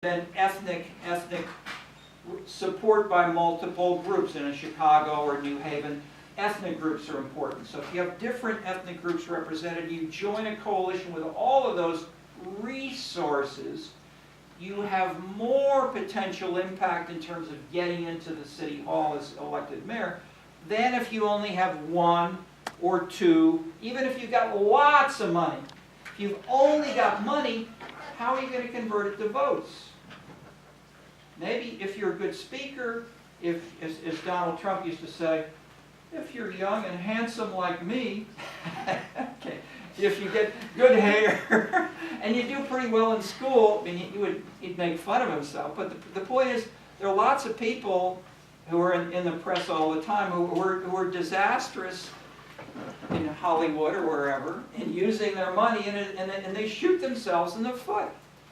Then ethnic support by multiple groups. In Chicago or New Haven, ethnic groups are important. So if you have different ethnic groups represented, you join a coalition with all of those resources, you have more potential impact in terms of getting into the city hall as elected mayor than if you only have one or two, even if you've got lots of money. If you've only got money, how are you going to convert it to votes? Maybe if you're a good speaker, if, as Donald Trump used to say, if you're young and handsome like me, okay, if you get good hair and you do pretty well in school, I mean, he'd make fun of himself. But the point is, there are lots of people who are in the press all the time who are disastrous in Hollywood or wherever in using their money and they shoot themselves in the foot.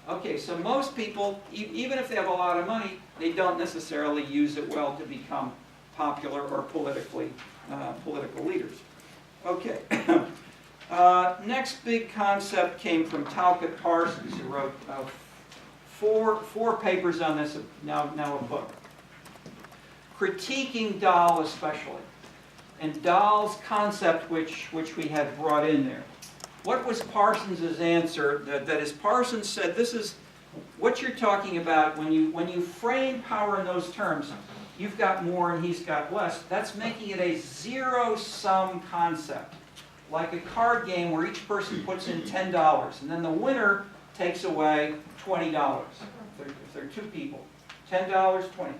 Okay, so most people, even if they have a lot of money, they don't necessarily use it well to become popular or political leaders. Okay. Next big concept came from Talcott Parsons, who wrote four papers on this, now a book. Critiquing Dahl especially, and Dahl's concept which we had brought in there. What was Parsons' answer? That is, Parsons said, this is what you're talking about when you frame power in those terms. You've got more and he's got less. That's making it a zero-sum concept. Like a card game where each person puts in $10 and then the winner takes away $20. If there are two people, $10, $20.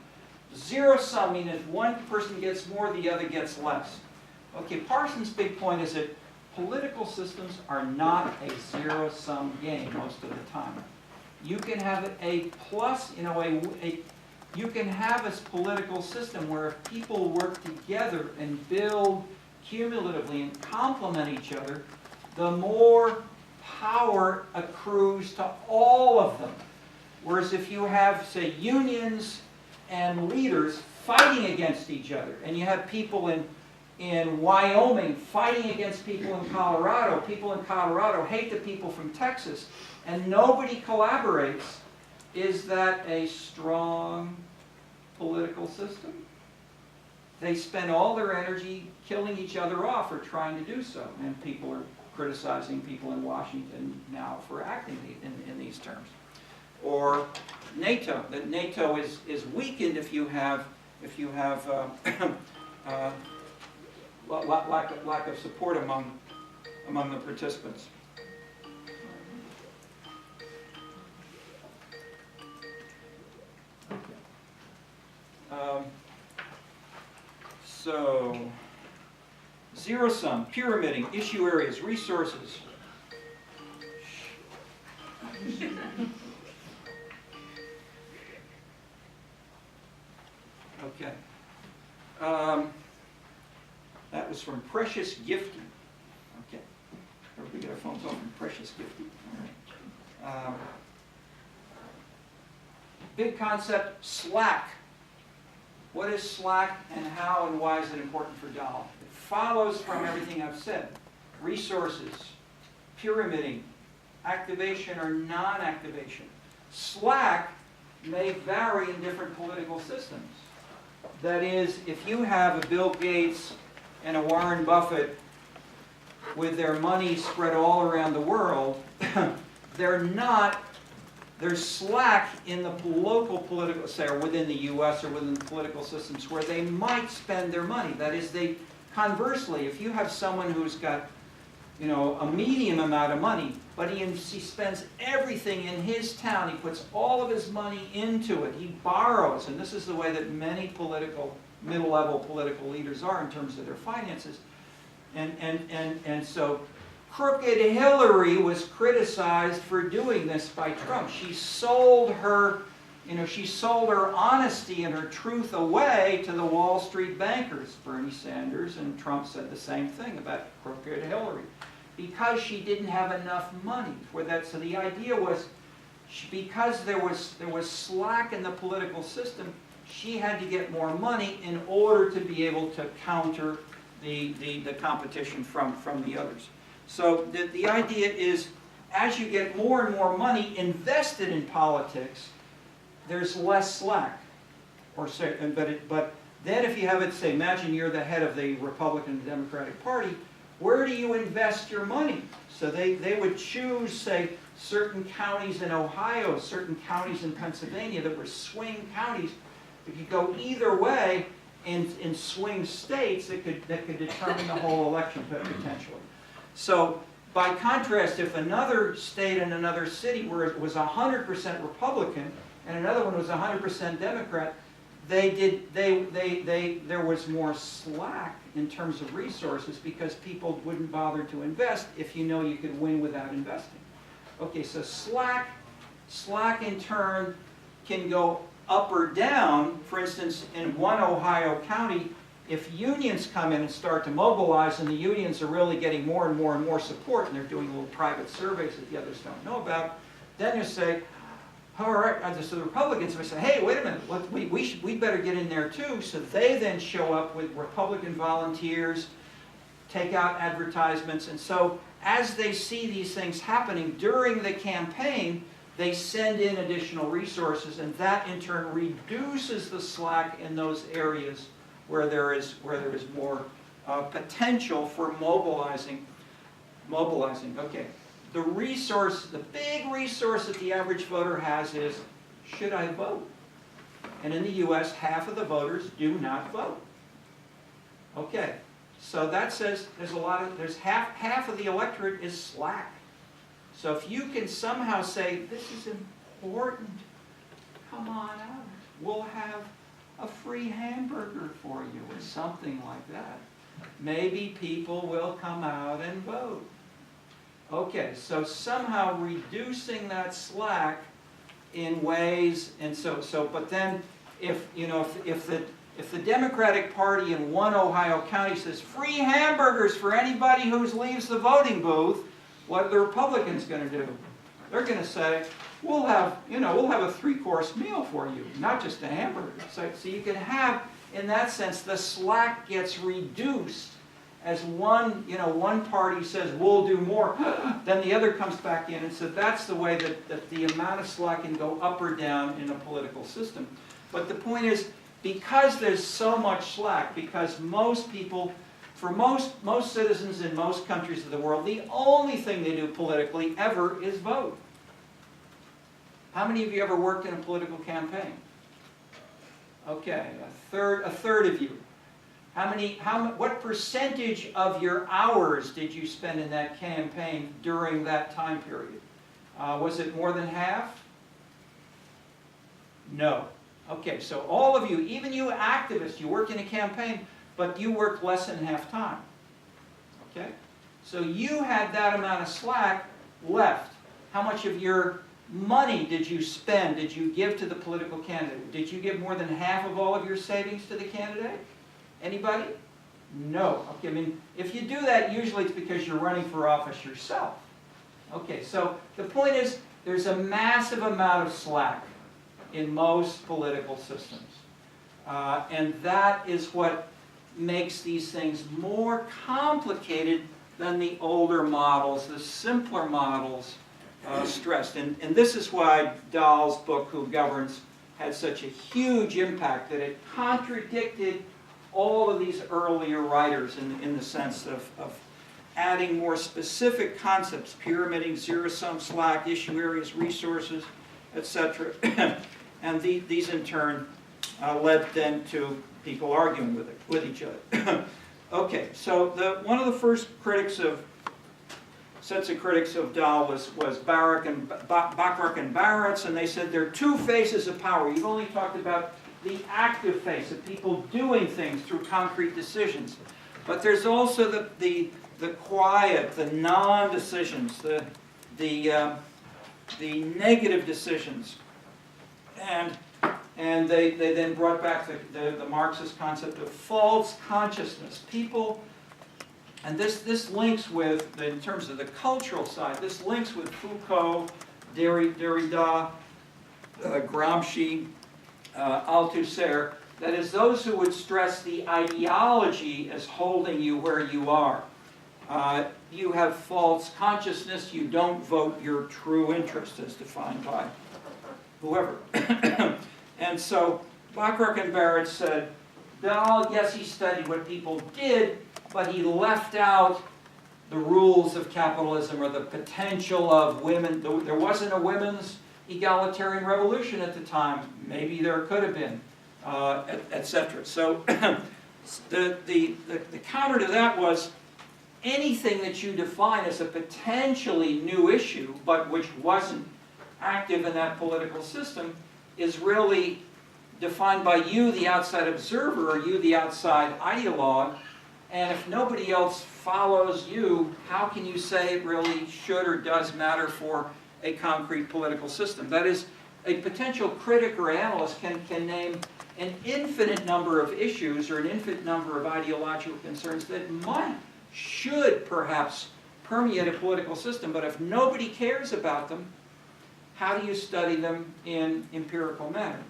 Zero-sum means if one person gets more, the other gets less. Okay, Parsons' big point is that political systems are not a zero-sum game most of the time. You can have a plus, you can have a political system where if people work together and build cumulatively and complement each other, the more power accrues to all of them. Whereas if you have, say, unions and leaders fighting against each other, and you have people in Wyoming fighting against people in Colorado hate the people from Texas, and nobody collaborates, is that a strong political system? They spend all their energy killing each other off or trying to do so, and people are criticizing people in Washington now for acting in these terms. Or NATO, that NATO is weakened if you have lack of support among the participants. So, zero-sum, pyramiding, issue areas, resources. Okay. That was from Precious Gifty. Okay. Everybody get our phones off from Precious Gifty. All right. Big concept, Slack. What is Slack and how and why is it important for Dahl? It follows from everything I've said. Resources, pyramiding, activation or non-activation. Slack may vary in different political systems. That is, if you have a Bill Gates and a Warren Buffett with their money spread all around the world, there's slack in the local political, say, or within the U.S. or within the political systems where they might spend their money. That is, conversely, if you have someone who's got, a medium amount of money, but he spends everything in his town, he puts all of his money into it, he borrows, and this is the way that many middle-level political leaders are in terms of their finances. And so Crooked Hillary was criticized for doing this by Trump. She sold her honesty and her truth away to the Wall Street bankers, Bernie Sanders, and Trump said the same thing about Crooked Hillary, because she didn't have enough money for that. So the idea was, because there was slack in the political system, she had to get more money in order to be able to counter the competition from the others. So the idea is, as you get more and more money invested in politics, there's less slack. But then if you have it, say, imagine you're the head of the Republican and Democratic Party, where do you invest your money? So they would choose, say, certain counties in Ohio, certain counties in Pennsylvania that were swing counties. If you go either way in swing states, that could determine the whole election potentially. So by contrast, if another state and another city where it was 100% Republican and another one was 100% Democrat, there was more slack in terms of resources because people wouldn't bother to invest if you know you could win without investing. Okay, so slack in turn can go up or down. For instance, in one Ohio county, if unions come in and start to mobilize and the unions are really getting more and more and more support and they're doing little private surveys that the others don't know about, then you say, all right, so the Republicans would say, hey, wait a minute, we'd better get in there too. So they then show up with Republican volunteers, take out advertisements, and so as they see these things happening during the campaign, they send in additional resources, and that in turn reduces the slack in those areas where there is more potential for mobilizing. Okay. The big resource that the average voter has is, should I vote? And in the U.S., half of the voters do not vote. Okay, so that says there's half of the electorate is slack. So if you can somehow say, this is important, come on out, we'll have a free hamburger for you or something like that, maybe people will come out and vote. Okay, so somehow reducing that slack in ways, and but then if the Democratic Party in one Ohio county says free hamburgers for anybody who leaves the voting booth, what are the Republicans going to do? They're going to say, we'll have a 3-course meal for you, not just a hamburger. So you can have, in that sense, the slack gets reduced. As one party says, we'll do more, then the other comes back in. And so that's the way that the amount of slack can go up or down in a political system. But the point is, because there's so much slack, because most people, for most citizens in most countries of the world, the only thing they do politically ever is vote. How many of you ever worked in a political campaign? Okay, a third of you. What percentage of your hours did you spend in that campaign during that time period? Was it more than half? No. Okay, so all of you, even you activists, you work in a campaign, but you worked less than half time. Okay? So you had that amount of slack left. How much of your money did you spend, did you give to the political candidate? Did you give more than half of all of your savings to the candidate? Anybody? No. Okay, I mean, if you do that, usually it's because you're running for office yourself. Okay, so the point is, there's a massive amount of slack in most political systems. And that is what makes these things more complicated than the older models, the simpler models stressed. And this is why Dahl's book, Who Governs, had such a huge impact, that it contradicted all of these earlier writers in the sense of adding more specific concepts, pyramiding, zero-sum slack, issue areas, resources, etc. And these in turn led then to people arguing with each other. Okay, so one of the first sets of critics of Dahl was Bachrach and Baratz, and they said there are two phases of power. You've only talked about the active phase of people doing things through concrete decisions. But there's also the quiet, the non-decisions, the negative decisions. And they then brought back the Marxist concept of false consciousness. People, and this links with, in terms of the cultural side, this links with Foucault, Derrida, Gramsci, Althusser, that is, those who would stress the ideology as holding you where you are. You have false consciousness, you don't vote your true interest as defined by whoever. And so Bachrach and Barrett said, Dahl, yes, he studied what people did, but he left out the rules of capitalism or the potential of women. There wasn't a women's egalitarian revolution at the time. Maybe there could have been, etc. So the counter to that was anything that you define as a potentially new issue, but which wasn't active in that political system, is really defined by you, the outside observer, or you, the outside ideologue. And if nobody else follows you, how can you say it really should or does matter for a concrete political system? That is, a potential critic or analyst can name an infinite number of issues or an infinite number of ideological concerns that should perhaps permeate a political system, but if nobody cares about them, how do you study them in empirical manner?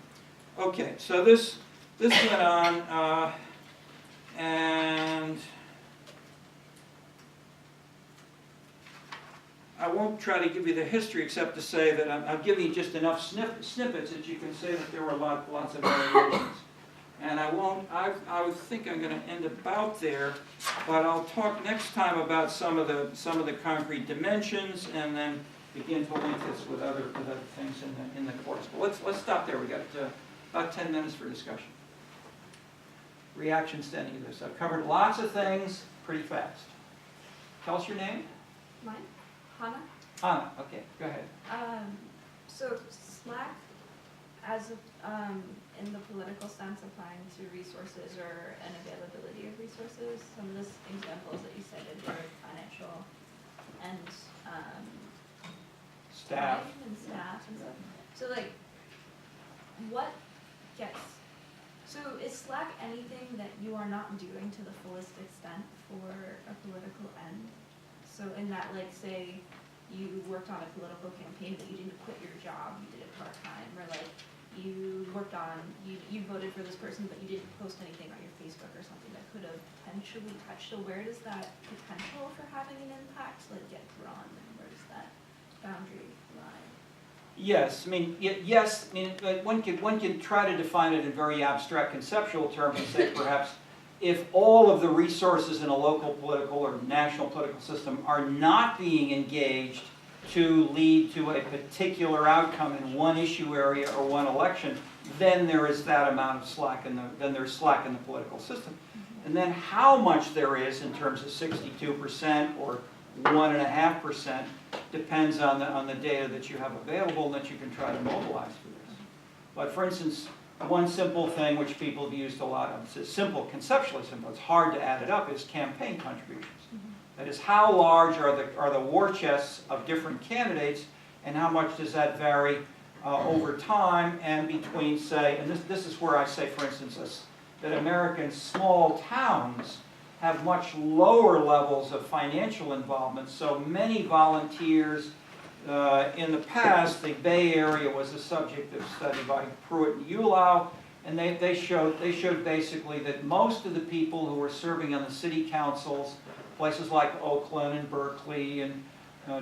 Okay, so this went on, and I won't try to give you the history except to say that I'm giving you just enough snippets that you can say that there were lots of variations. And I think I'm going to end about there, but I'll talk next time about some of the concrete dimensions, and then begin to link this with other things in the course. But let's stop there. We got about 10 minutes for discussion. Reactions to any of this. I've covered lots of things pretty fast. Tell us your name. Mine? Hannah? Hannah. Okay, go ahead. So Slack, as in the political sense, applying to resources or an availability of resources. Some of the examples that you cited were financial and Staff. time and staff and stuff. So like, what gets? So is Slack anything that you are not doing to the fullest extent for a political end? So in that, like, say you worked on a political campaign but you didn't quit your job, you did it part-time, or like you worked on, you voted for this person but you didn't post anything on your Facebook or something that could have potentially touched. So where does that potential for having an impact like get drawn, and where does that boundary lie? Yes, I mean, yes. I mean, one can try to define it in very abstract conceptual terms and say perhaps if all of the resources in a local political or national political system are not being engaged to lead to a particular outcome in one issue area or one election, then there is that amount of slack then there's slack in the political system. And then how much there is in terms of 62% or 1.5% depends on the data that you have available and that you can try to mobilize for this. But for instance, one simple thing which people have used a lot of, it's simple, conceptually simple, it's hard to add it up, is campaign contributions. That is, how large are the war chests of different candidates, and how much does that vary over time and between, say, and this is where I say, for instance, that American small towns have much lower levels of financial involvement. So many volunteers in the past, the Bay Area was a subject of study by Pruitt and Ulau, and they showed basically that most of the people who were serving on the city councils, places like Oakland and Berkeley and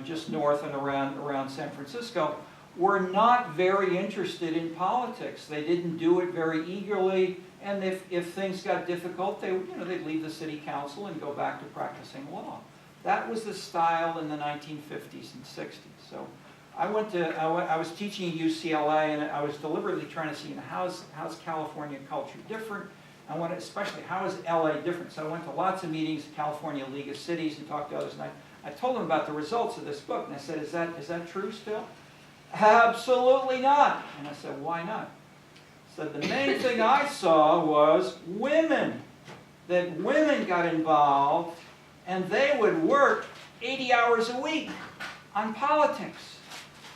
just north and around San Francisco, were not very interested in politics. They didn't do it very eagerly, and if things got difficult, they'd leave the city council and go back to practicing law. That was the style in the 1950s and 60s. So I was teaching at UCLA, and I was deliberately trying to see how's California culture different. Especially how is LA different? So I went to lots of meetings, California League of Cities, and talked to others. And I told them about the results of this book, and I said, "Is that true still?" "Absolutely not." And I said, "Why not?" So the main thing I saw was women. That women got involved, and they would work 80 hours a week on politics.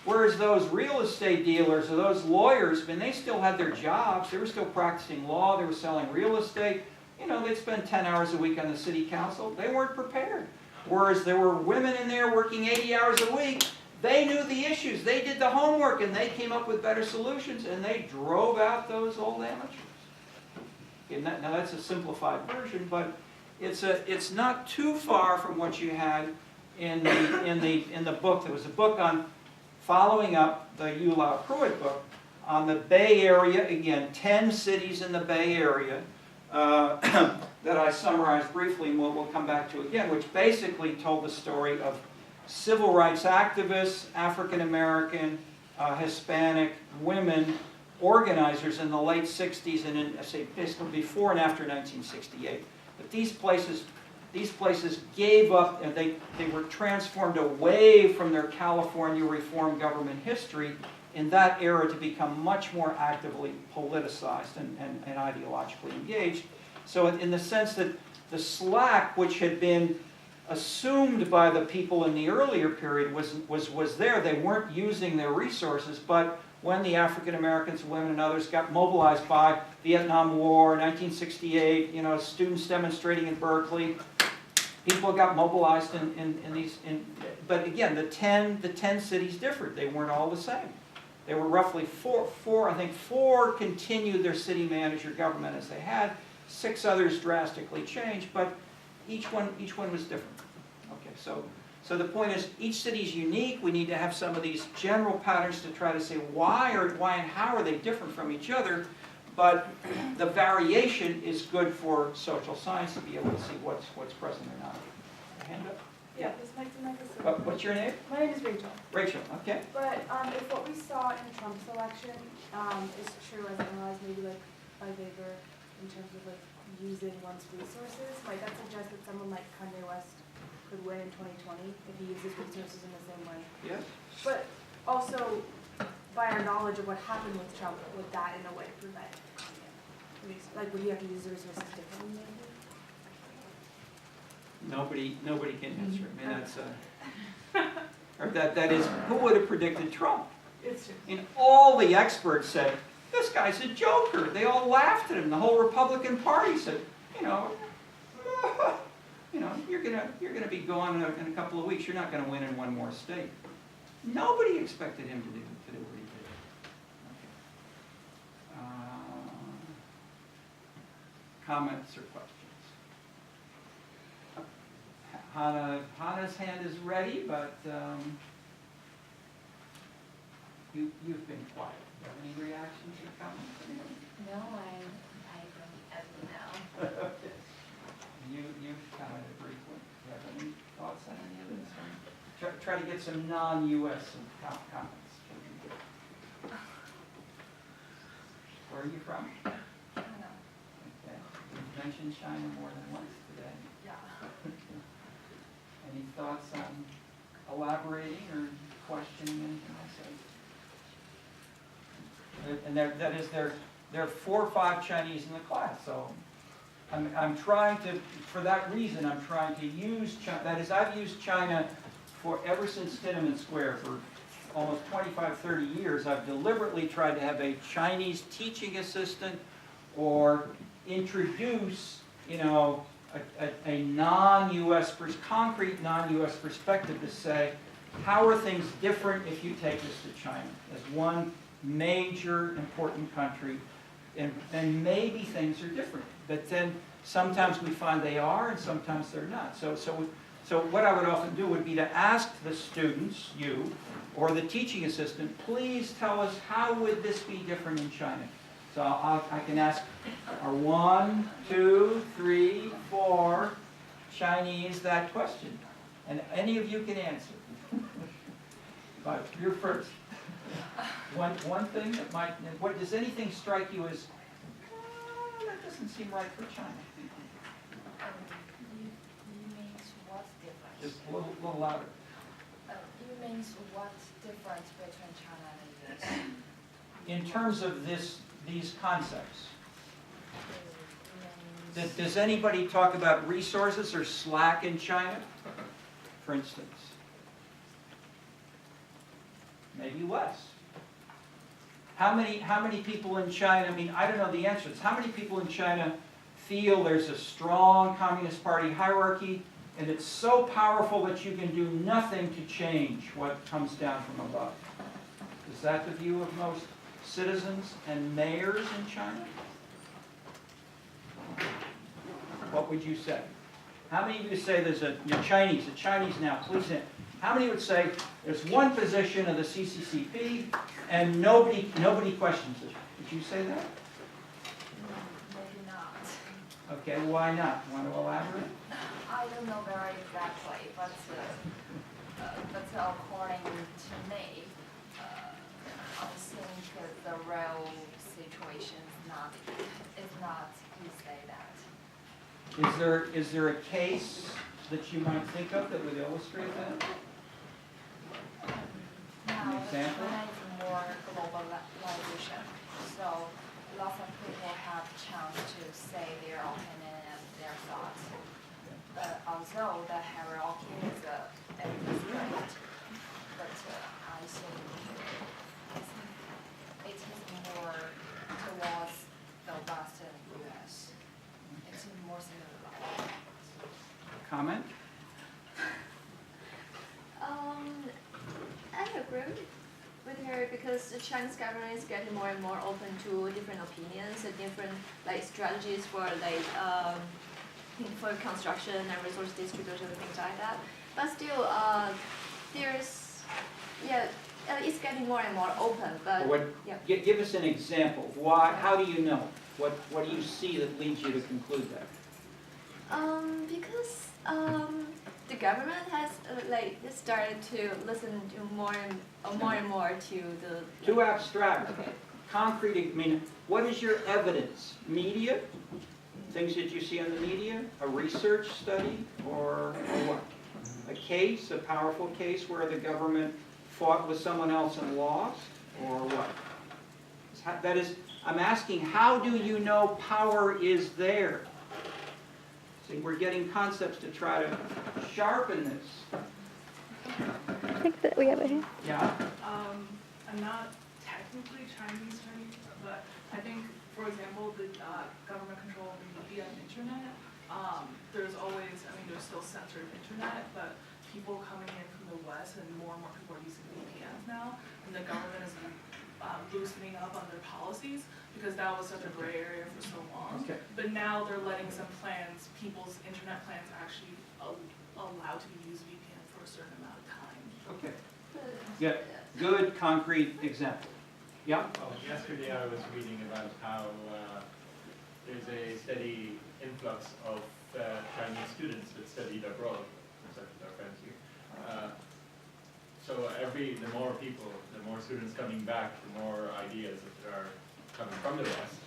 Whereas those real estate dealers or those lawyers, I mean, they still had their jobs. They were still practicing law. They were selling real estate. They'd spend 10 hours a week on the city council. They weren't prepared. Whereas there were women in there working 80 hours a week. They knew the issues. They did the homework, and they came up with better solutions, and they drove out those old amateurs. Now that's a simplified version, but it's not too far from what you had in the book. There was a book on following up the Ulau Pruitt book, on the Bay Area, again, 10 cities in the Bay Area that I summarized briefly and we'll come back to again, which basically told the story of civil rights activists, African American, Hispanic, women, organizers in the late 60s and in, say, basically before and after 1968. But these places gave up, and they were transformed away from their California reform government history in that era to become much more actively politicized and ideologically engaged. So in the sense that the slack, which had been assumed by the people in the earlier period, was there. They weren't using their resources, but when the African Americans, women, and others got mobilized by Vietnam War, 1968, you know, students demonstrating in Berkeley, people got mobilized in these. But again, the 10 cities differed. They weren't all the same. There were roughly four continued their city manager government as they had. 6 others drastically changed, but each one was different. Okay, so the point is, each city is unique. We need to have some of these general patterns to try to say why and how are they different from each other. But the variation is good for social science to be able to see what's present or not. Hand up. Yeah, this might be my What's your name? My name is Rachel. Rachel. Okay. But if what we saw in Trump's election is true as analyzed maybe like by Weber in terms of like using one's resources, might that suggest that someone like Kanye West could win in 2020 if he uses resources in the same way? Yes. But also, by our knowledge of what happened with Trump, would that in a way prevent Kanye? Like, would he have to use the resources differently maybe? Nobody can answer. I mean, that's or that is, who would have predicted Trump? It's true. And all the experts said, this guy's a joker. They all laughed at him. The whole Republican Party said, you're gonna be gone in a couple of weeks. You're not gonna win in one more state. Nobody expected him to do what he did. Okay. Comments or questions? Hannah's hand is ready, but you've been quiet. Do you have any reactions or comments? No, I don't ever know. Okay. You've commented briefly. Do you have any thoughts on any of this? Try to get some non-U.S. comments. Where are you from? China. Okay. You've mentioned China more than once today. Yeah. Any thoughts on elaborating or questioning anything I said? And there are 4 or 5 Chinese in the class, so I'm trying to, for that reason, I'm trying to use China. That is, I've used China ever since Tiananmen Square for almost 25, 30 years. I've deliberately tried to have a Chinese teaching assistant or introduce, a non-U.S. concrete non-U.S. perspective to say, how are things different if you take this to China as one major important country, and maybe things are different. But then sometimes we find they are, and sometimes they're not. So what I would often do would be to ask the students, you, or the teaching assistant, please tell us how would this be different in China. So I can ask, are 1, 2, 3, 4 Chinese that question? And any of you can answer. But you're first. One thing that might, does anything strike you as, that doesn't seem right for China? You means what's different? Just a little louder. You means what's different between China and the US? In terms of these concepts, Means does anybody talk about resources or slack in China, for instance? Maybe less. How many people in China, I mean, I don't know the answers. How many people in China feel there's a strong Communist Party hierarchy and it's so powerful that you can do nothing to change what comes down from above? Is that the view of most citizens and mayors in China? What would you say? How many of you say there's a Chinese now, please, How many would say there's one position of the CCCP and nobody questions it? Did you say that? Maybe not. Okay, why not? Want to elaborate? I don't know very exactly, but according to me, I think the real situation is not you say that. Is there a case that you might think of that would illustrate that? Now, the example? China is more globalization, so lots of people have chance to say their opinion and their thoughts. But although the hierarchy is great, but I think it is more towards the Western U.S. It's more similar. Comment? I agree with her because the Chinese government is getting more and more open to different opinions and different like strategies for for construction and resource distribution and things like that. But still, it's getting more and more open. But yeah. Give us an example. Why? How do you know? What do you see that leads you to conclude that? Because the government has started to listen to more and more to the. Too abstract. Okay. Concrete. I mean, what is your evidence? Media? Things that you see in the media? A research study? Or what? A case? A powerful case where the government fought with someone else and lost? Or what? That is, I'm asking, how do you know power is there? See, we're getting concepts to try to sharpen this. I think that we have a hand. Yeah? I'm not technically Chinese, but I think, for example, the government control of the media and internet, there's always, there's still censored internet, but people coming in from the West and more people are using VPNs now, and the government is loosening up on their policies because that was such a gray area for so long. Okay. But now they're letting some plans, people's internet plans actually allowed to be used VPN for a certain amount of time. Okay. Yeah. Good, concrete example. Yeah? Well, yesterday I was reading about how there's a steady influx of Chinese students that studied abroad, such as our friends here. So the more people, the more students coming back, the more ideas that are coming from the West,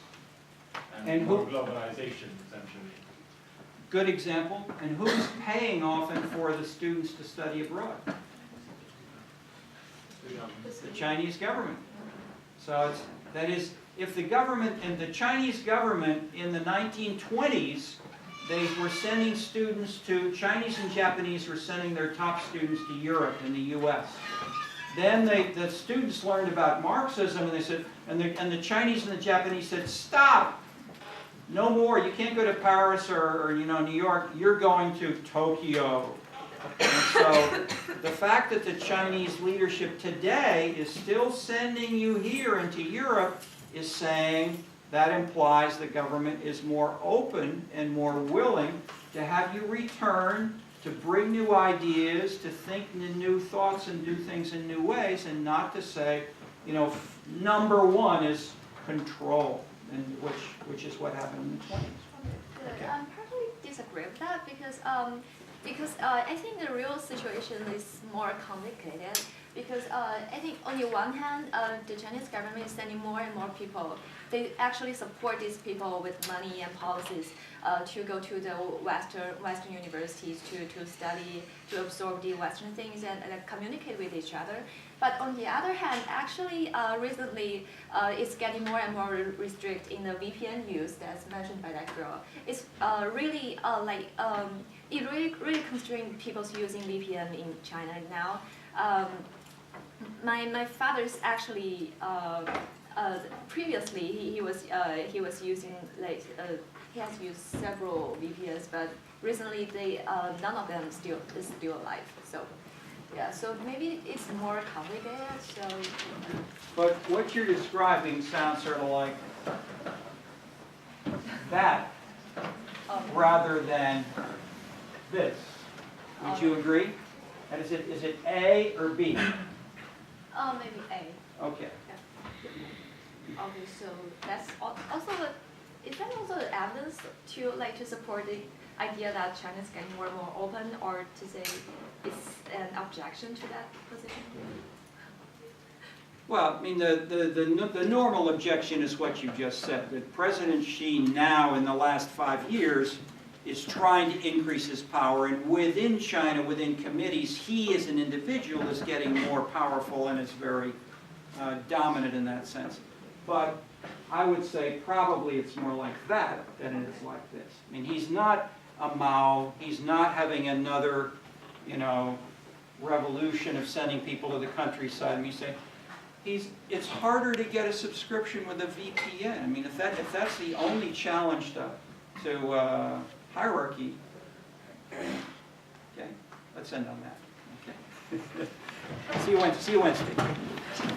and more globalization, essentially. Good example. And who's paying often for the students to study abroad? The Chinese government. So that is, if the government, and the Chinese government in the 1920s, they were sending students to, Chinese and Japanese were sending their top students to Europe and the US. Then the students learned about Marxism and they said, and the Chinese and the Japanese said, stop! No more, you can't go to Paris or New York, you're going to Tokyo. And so the fact that the Chinese leadership today is still sending you here into Europe is saying that implies the government is more open and more willing to have you return, to bring new ideas, to think new thoughts and do things in new ways, and not to say, number one is control, and which is what happened in the 20s. Okay. I probably disagree with that because I think the real situation is more complicated because I think on the one hand, the Chinese government is sending more and more people. They actually support these people with money and policies to go to the Western universities to study, to absorb the Western things and communicate with each other. But on the other hand, actually recently it's getting more and more restrict in the VPN use that's mentioned by that girl. It's really it really constrains people's using VPN in China now. My father's actually previously he was using he has used several VPNs, but recently none of them is still alive. So yeah, so maybe it's more complicated. So. But what you're describing sounds sort of like that, rather than this. Would you agree? And is it A or B? Maybe A. Okay. Okay, so that's also is that also the evidence to support the idea that China is getting more and more open, or to say it's an objection to that position? Well, I mean, the normal objection is what you just said, that President Xi now, in the last 5 years, is trying to increase his power, and within China, within committees, he as an individual is getting more powerful and is very dominant in that sense. But I would say probably it's more like that than it is like this. I mean, he's not a Mao, he's not having another, revolution of sending people to the countryside. I mean, it's harder to get a subscription with a VPN. I mean, if that's the only challenge to hierarchy, okay, let's end on that. Okay. See you Wednesday.